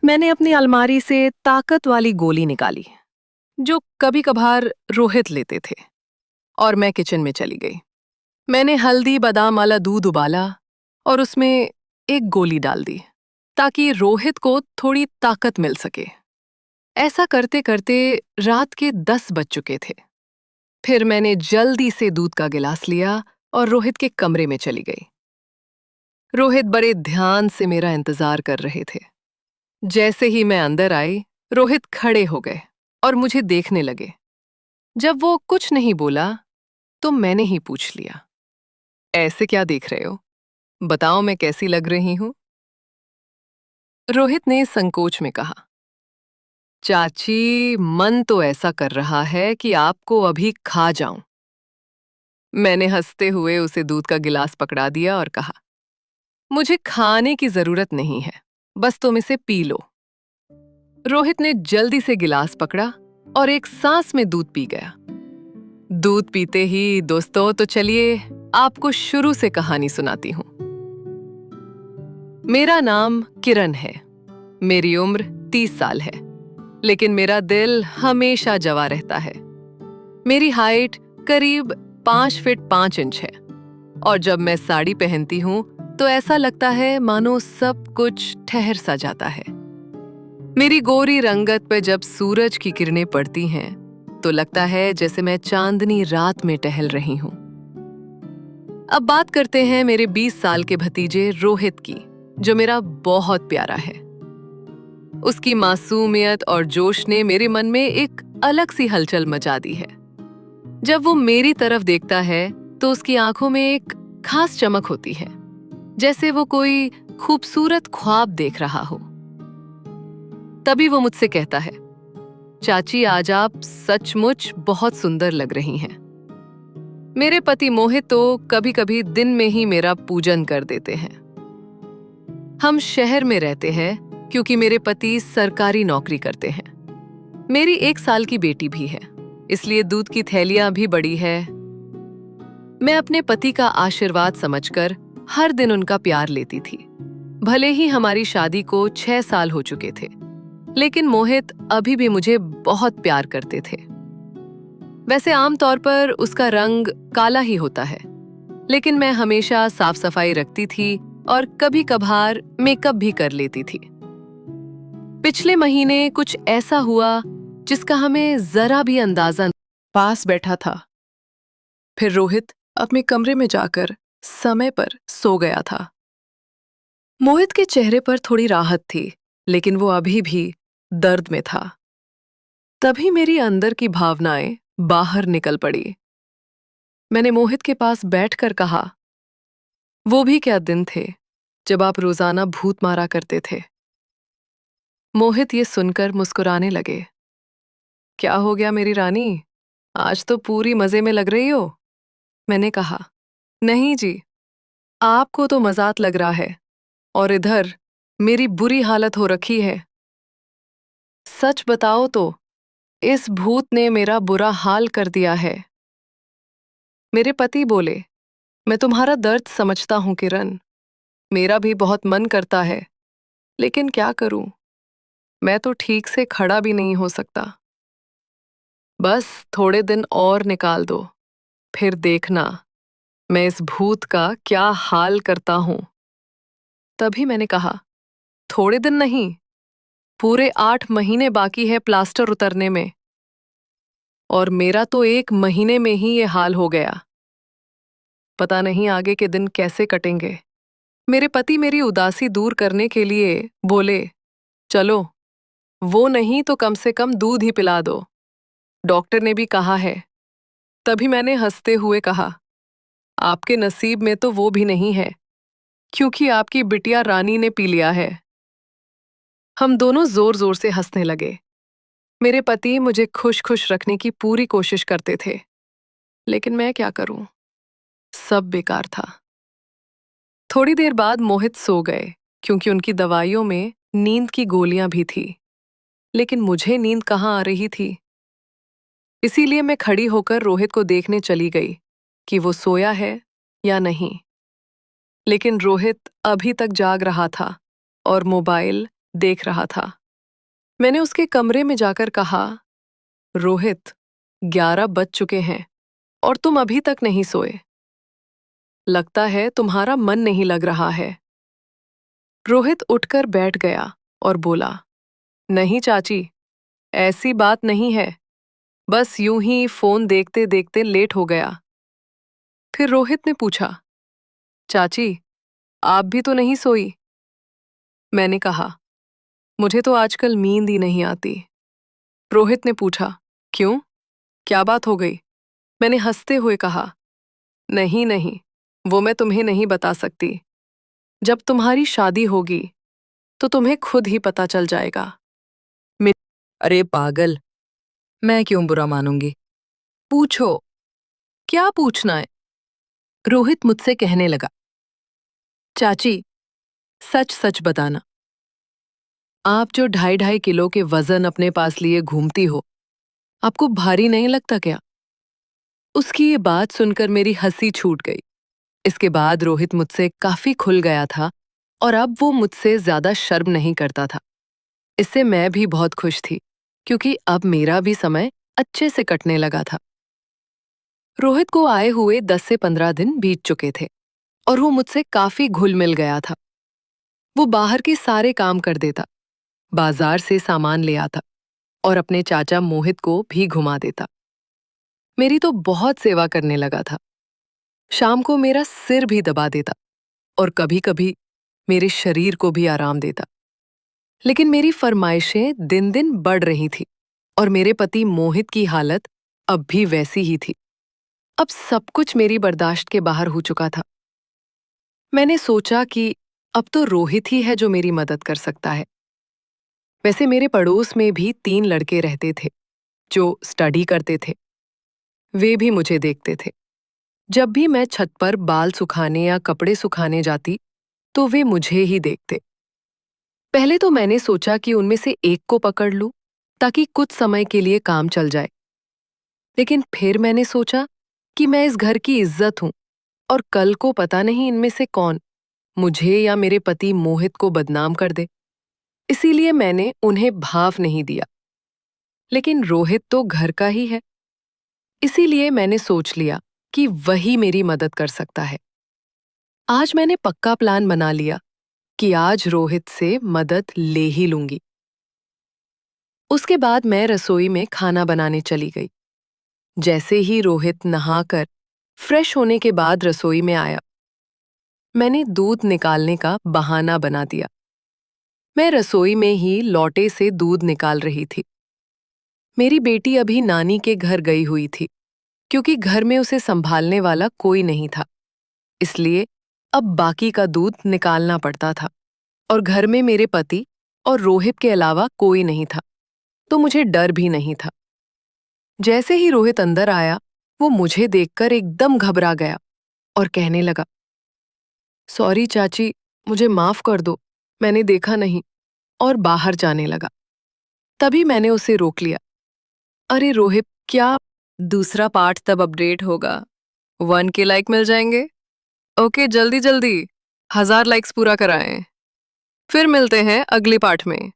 मैंने अपनी अलमारी से ताकत वाली गोली निकाली जो कभी कभार रोहित लेते थे और मैं किचन में चली गई। मैंने हल्दी बादाम वाला दूध उबाला और उसमें एक गोली डाल दी ताकि रोहित को थोड़ी ताकत मिल सके। ऐसा करते करते रात के 10 बज चुके थे। फिर मैंने जल्दी से दूध का गिलास लिया और रोहित के कमरे में चली गई। रोहित बड़े ध्यान से मेरा इंतजार कर रहे थे। जैसे ही मैं अंदर आई, रोहित खड़े हो गए और मुझे देखने लगे। जब वो कुछ नहीं बोला, तो मैंने ही पूछ लिया, ऐसे क्या देख रहे हो? बताओ मैं कैसी लग रही हूं? रोहित ने संकोच में कहा, चाची, मन तो ऐसा कर रहा है कि आपको अभी खा जाऊं। मैंने हंसते हुए उसे दूध का गिलास पकड़ा दिया और कहा, मुझे खाने की जरूरत नहीं है, बस तुम इसे पी लो। रोहित ने जल्दी से गिलास पकड़ा और एक सांस में दूध पी गया। दूध पीते ही, दोस्तों, तो चलिए आपको शुरू से कहानी सुनाती हूं। मेरा नाम किरण है। मेरी उम्र 30 साल है, लेकिन मेरा दिल हमेशा जवा रहता है। मेरी हाइट करीब 5 फीट 5 इंच है और जब मैं साड़ी पहनती हूं तो ऐसा लगता है मानो सब कुछ ठहर सा जाता है। मेरी गोरी रंगत पर जब सूरज की किरणें पड़ती हैं तो लगता है जैसे मैं चांदनी रात में टहल रही हूं। अब बात करते हैं मेरे 20 साल के भतीजे रोहित की, जो मेरा बहुत प्यारा है। उसकी मासूमियत और जोश ने मेरे मन में एक अलग सी हलचल मचा दी है। जब वो मेरी तरफ देखता है तो उसकी आंखों में एक खास चमक होती है, जैसे वो कोई खूबसूरत ख्वाब देख रहा हो। तभी वो मुझसे कहता है, चाची, आज आप सचमुच बहुत सुंदर लग रही हैं। मेरे पति मोहित तो कभी-कभी दिन में ही मेरा पूजन कर देते हैं। हम शहर में रहते हैं क्योंकि मेरे पति सरकारी नौकरी करते हैं। मेरी 1 साल की बेटी भी है, इसलिए दूध की थैलियां भी बड़ी है। मैं अपने पति का आशीर्वाद समझकर हर दिन उनका प्यार लेती थी। भले ही हमारी शादी को 6 साल हो चुके थे, लेकिन मोहित अभी भी मुझे बहुत प्यार करते थे। वैसे आमतौर पर उसका रंग काला ही होता है, लेकिन मैं हमेशा साफ सफाई रखती थी और कभी कभार मेकअप भी कर लेती थी। पिछले महीने कुछ ऐसा हुआ जिसका हमें जरा भी अंदाजा नहीं। पास बैठा था। फिर रोहित अपने कमरे में जाकर समय पर सो गया था। मोहित के चेहरे पर थोड़ी राहत थी, लेकिन वो अभी भी दर्द में था। तभी मेरी अंदर की भावनाएं बाहर निकल पड़ी। मैंने मोहित के पास बैठकर कहा, वो भी क्या दिन थे जब आप रोजाना भूत मारा करते थे। मोहित ये सुनकर मुस्कुराने लगे। क्या हो गया मेरी रानी, आज तो पूरी मजे में लग रही हो। मैंने कहा, नहीं जी, आपको तो मजाक लग रहा है और इधर मेरी बुरी हालत हो रखी है। सच बताओ तो इस भूत ने मेरा बुरा हाल कर दिया है। मेरे पति बोले, मैं तुम्हारा दर्द समझता हूं किरण, मेरा भी बहुत मन करता है, लेकिन क्या करूं, मैं तो ठीक से खड़ा भी नहीं हो सकता। बस थोड़े दिन और निकाल दो, फिर देखना मैं इस भूत का क्या हाल करता हूं। तभी मैंने कहा, थोड़े दिन नहीं, पूरे 8 महीने बाकी है प्लास्टर उतरने में, और मेरा तो 1 महीने में ही ये हाल हो गया। पता नहीं आगे के दिन कैसे कटेंगे। मेरे पति मेरी उदासी दूर करने के लिए बोले, चलो, वो नहीं तो कम से कम दूध ही पिला दो, डॉक्टर ने भी कहा है। तभी मैंने हंसते हुए कहा, आपके नसीब में तो वो भी नहीं है, क्योंकि आपकी बिटिया रानी ने पी लिया है। हम दोनों जोर जोर से हंसने लगे। मेरे पति मुझे खुश खुश रखने की पूरी कोशिश करते थे, लेकिन मैं क्या करूं, सब बेकार था। थोड़ी देर बाद मोहित सो गए, क्योंकि उनकी दवाइयों में नींद की गोलियां भी थी, लेकिन मुझे नींद कहाँ आ रही थी। इसीलिए मैं खड़ी होकर रोहित को देखने चली गई कि वो सोया है या नहीं। लेकिन रोहित अभी तक जाग रहा था और मोबाइल देख रहा था। मैंने उसके कमरे में जाकर कहा, रोहित, 11 बज चुके हैं और तुम अभी तक नहीं सोए। लगता है तुम्हारा मन नहीं लग रहा है। रोहित उठकर बैठ गया और बोला, नहीं चाची, ऐसी बात नहीं है, बस यूं ही फोन देखते देखते लेट हो गया। फिर रोहित ने पूछा, चाची, आप भी तो नहीं सोई? मैंने कहा, मुझे तो आजकल नींद ही नहीं आती। रोहित ने पूछा, क्यों, क्या बात हो गई? मैंने हंसते हुए कहा, नहीं नहीं, वो मैं तुम्हें नहीं बता सकती। जब तुम्हारी शादी होगी तो तुम्हें खुद ही पता चल जाएगा। मे- अरे पागल, मैं क्यों बुरा मानूंगी? पूछो, क्या पूछना है? रोहित मुझसे कहने लगा, चाची, सच सच बताना, आप जो 2.5 किलो के वजन अपने पास लिए घूमती हो, आपको भारी नहीं लगता क्या? उसकी ये बात सुनकर मेरी हंसी छूट गई। इसके बाद रोहित मुझसे काफी खुल गया था और अब वो मुझसे ज्यादा शर्म नहीं करता था। इससे मैं भी बहुत खुश थी, क्योंकि अब मेरा भी समय अच्छे से कटने लगा था। रोहित को आए हुए 10 से 15 दिन बीत चुके थे और वो मुझसे काफी घुल मिल गया था। वो बाहर के सारे काम कर देता, बाजार से सामान ले आता और अपने चाचा मोहित को भी घुमा देता। मेरी तो बहुत सेवा करने लगा था। शाम को मेरा सिर भी दबा देता और कभी-कभी मेरे शरीर को भी आराम देता। लेकिन मेरी फरमाइशें दिन दिन बढ़ रही थी और मेरे पति मोहित की हालत अब भी वैसी ही थी। अब सब कुछ मेरी बर्दाश्त के बाहर हो चुका था। मैंने सोचा कि अब तो रोहित ही है जो मेरी मदद कर सकता है। वैसे मेरे पड़ोस में भी 3 लड़के रहते थे जो स्टडी करते थे। वे भी मुझे देखते थे। जब भी मैं छत पर बाल सुखाने या कपड़े सुखाने जाती तो वे मुझे ही देखते। पहले तो मैंने सोचा कि उनमें से एक को पकड़ लूं ताकि कुछ समय के लिए काम चल जाए। लेकिन फिर मैंने सोचा कि मैं इस घर की इज्जत हूं और कल को पता नहीं इनमें से कौन मुझे या मेरे पति मोहित को बदनाम कर दे। इसीलिए मैंने उन्हें भाव नहीं दिया। लेकिन रोहित तो घर का ही है, इसीलिए मैंने सोच लिया कि वही मेरी मदद कर सकता है। आज मैंने पक्का प्लान बना लिया कि आज रोहित से मदद ले ही लूंगी। उसके बाद मैं रसोई में खाना बनाने चली गई। जैसे ही रोहित नहाकर फ्रेश होने के बाद रसोई में आया, मैंने दूध निकालने का बहाना बना दिया। मैं रसोई में ही लौटे से दूध निकाल रही थी। मेरी बेटी अभी नानी के घर गई हुई थी, क्योंकि घर में उसे संभालने वाला कोई नहीं था। इसलिए अब बाकी का दूध निकालना पड़ता था और घर में मेरे पति और रोहित के अलावा कोई नहीं था, तो मुझे डर भी नहीं था। जैसे ही रोहित अंदर आया, वो मुझे देखकर एकदम घबरा गया और कहने लगा, सॉरी चाची, मुझे माफ कर दो, मैंने देखा नहीं, और बाहर जाने लगा। तभी मैंने उसे रोक लिया। अरे रोहित, क्या दूसरा पार्ट तब अपडेट होगा? 1K लाइक मिल जाएंगे? ओके, जल्दी जल्दी 1000 लाइक्स पूरा कराएं। फिर मिलते हैं अगले पार्ट में।